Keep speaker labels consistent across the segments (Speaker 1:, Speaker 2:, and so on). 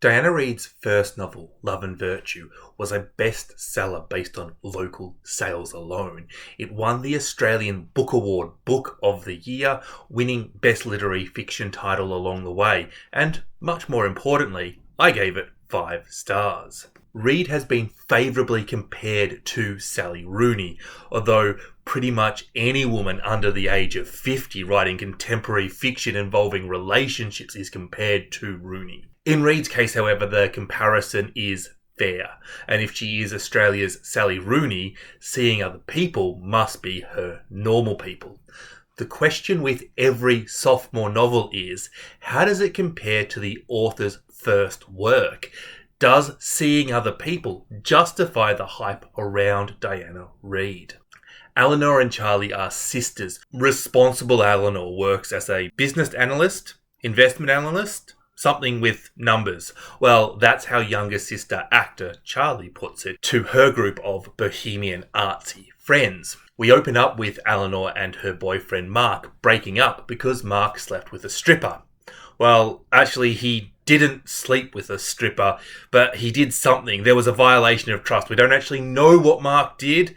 Speaker 1: Diana Reid's first novel, Love and Virtue, was a bestseller based on local sales alone. It won the Australian Book Award Book of the Year, winning Best Literary Fiction title along the way, and much more importantly, I gave it 5 stars. Reid has been favourably compared to Sally Rooney, although pretty much any woman under the age of 50 writing contemporary fiction involving relationships is compared to Rooney. In Reid's case, however, the comparison is fair, and if she is Australia's Sally Rooney, seeing other people must be her normal people. The question with every sophomore novel is, how does it compare to the author's first work? Does seeing other people justify the hype around Diana Reid? Eleanor and Charlie are sisters. Responsible Eleanor works as a business analyst, investment analyst, something with numbers. Well, that's how younger sister actor Charlie puts it to her group of bohemian artsy friends. We open up with Eleanor and her boyfriend Mark breaking up because Mark slept with a stripper. Well, actually he didn't sleep with a stripper, but he did something. There was a violation of trust. We don't actually know what Mark did,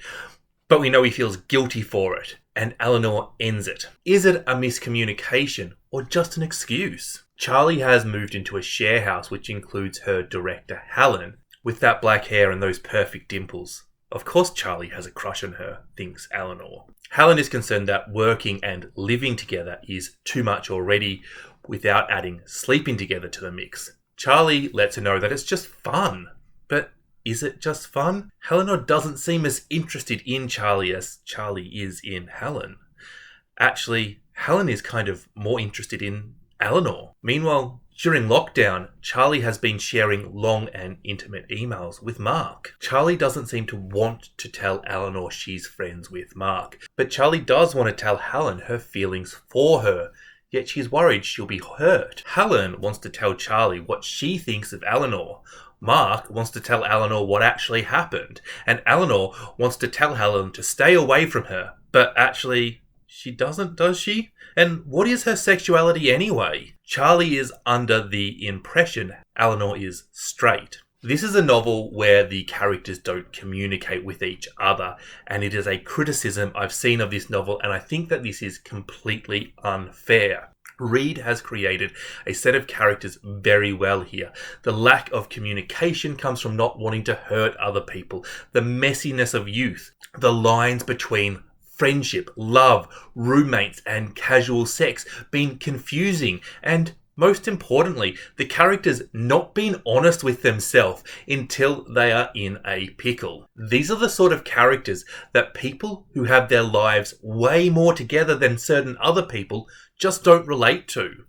Speaker 1: but we know he feels guilty for it. And Eleanor ends it. Is it a miscommunication or just an excuse? Charlie has moved into a share house which includes her director Helen, with that black hair and those perfect dimples. Of course Charlie has a crush on her, thinks Eleanor. Helen is concerned that working and living together is too much already without adding sleeping together to the mix. Charlie lets her know that it's just fun. But is it just fun? Eleanor doesn't seem as interested in Charlie as Charlie is in Helen. Actually, Helen is kind of more interested in Eleanor. Meanwhile, during lockdown, Charlie has been sharing long and intimate emails with Mark. Charlie doesn't seem to want to tell Eleanor she's friends with Mark, but Charlie does want to tell Helen her feelings for her, yet she's worried she'll be hurt. Helen wants to tell Charlie what she thinks of Eleanor. Mark wants to tell Eleanor what actually happened, and Eleanor wants to tell Helen to stay away from her, but actually she doesn't, does she? And what is her sexuality anyway? Charlie is under the impression Eleanor is straight. This is a novel where the characters don't communicate with each other, and it is a criticism I've seen of this novel, and I think that this is completely unfair. Reid has created a set of characters very well here. The lack of communication comes from not wanting to hurt other people, the messiness of youth, the lines between friendship, love, roommates, and casual sex being confusing, and most importantly, the characters not being honest with themselves until they are in a pickle. These are the sort of characters that people who have their lives way more together than certain other people just don't relate to.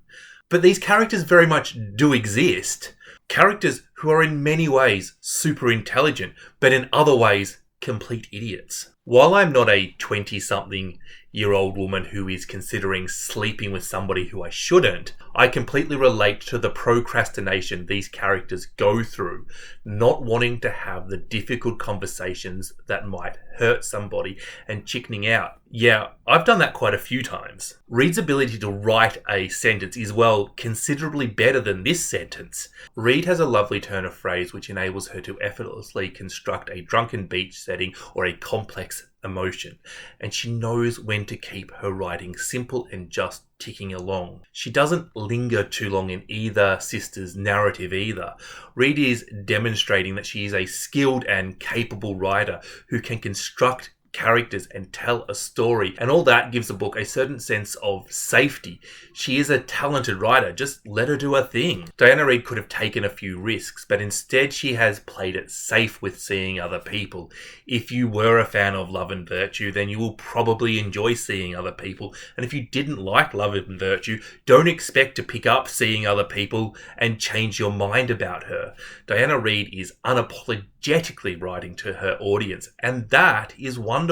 Speaker 1: But these characters very much do exist. Characters who are in many ways super intelligent, but in other ways complete idiots. While I'm not a 20-something-year-old woman who is considering sleeping with somebody who I shouldn't, I completely relate to the procrastination these characters go through, not wanting to have the difficult conversations that might hurt somebody and chickening out. Yeah, I've done that quite a few times. Reid's ability to write a sentence is, well, considerably better than this sentence. Reid has a lovely turn of phrase which enables her to effortlessly construct a drunken beach setting or a complex emotion, and she knows when to keep her writing simple and just ticking along. She doesn't linger too long in either sister's narrative either. Reid is demonstrating that she is a skilled and capable writer who can construct characters and tell a story, and all that gives the book a certain sense of safety. She is a talented writer, just let her do her thing. Diana Reid could have taken a few risks, but instead she has played it safe with seeing other people. If you were a fan of Love and Virtue, then you will probably enjoy seeing other people, and if you didn't like Love and Virtue, don't expect to pick up seeing other people and change your mind about her. Diana Reid is unapologetically writing to her audience, and that is wonderful.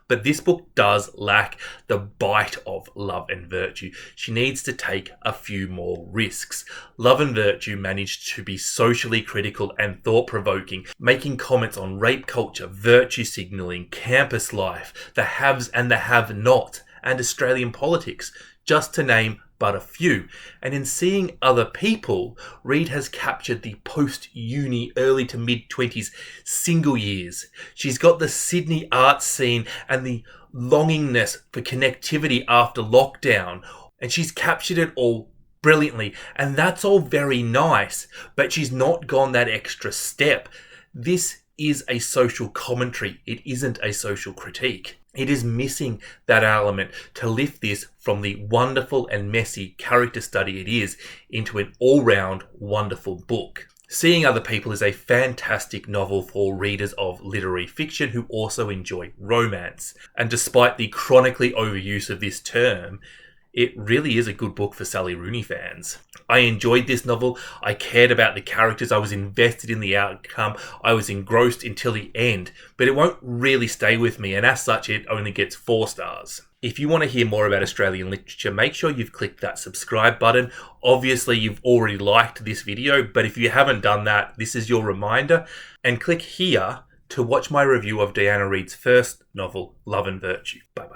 Speaker 1: But this book does lack the bite of Love and Virtue. She needs to take a few more risks. Love and Virtue managed to be socially critical and thought-provoking, making comments on rape culture, virtue signalling, campus life, the haves and the have-not, and Australian politics, just to name but a few. And in seeing other people, Reid has captured the post-uni, early to mid-20s single years. She's got the Sydney art scene and the longingness for connectivity after lockdown, and she's captured it all brilliantly, and that's all very nice, but she's not gone that extra step. This is a social commentary. It isn't a social critique. It is missing that element to lift this from the wonderful and messy character study it is into an all-round wonderful book. Seeing Other People is a fantastic novel for readers of literary fiction who also enjoy romance. And despite the chronically overuse of this term, it really is a good book for Sally Rooney fans. I enjoyed this novel. I cared about the characters. I was invested in the outcome. I was engrossed until the end, but it won't really stay with me, and as such, it only gets 4 stars. If you want to hear more about Australian literature, make sure you've clicked that subscribe button. Obviously, you've already liked this video, but if you haven't done that, this is your reminder. And click here to watch my review of Diana Reid's first novel, Love and Virtue. Bye-bye.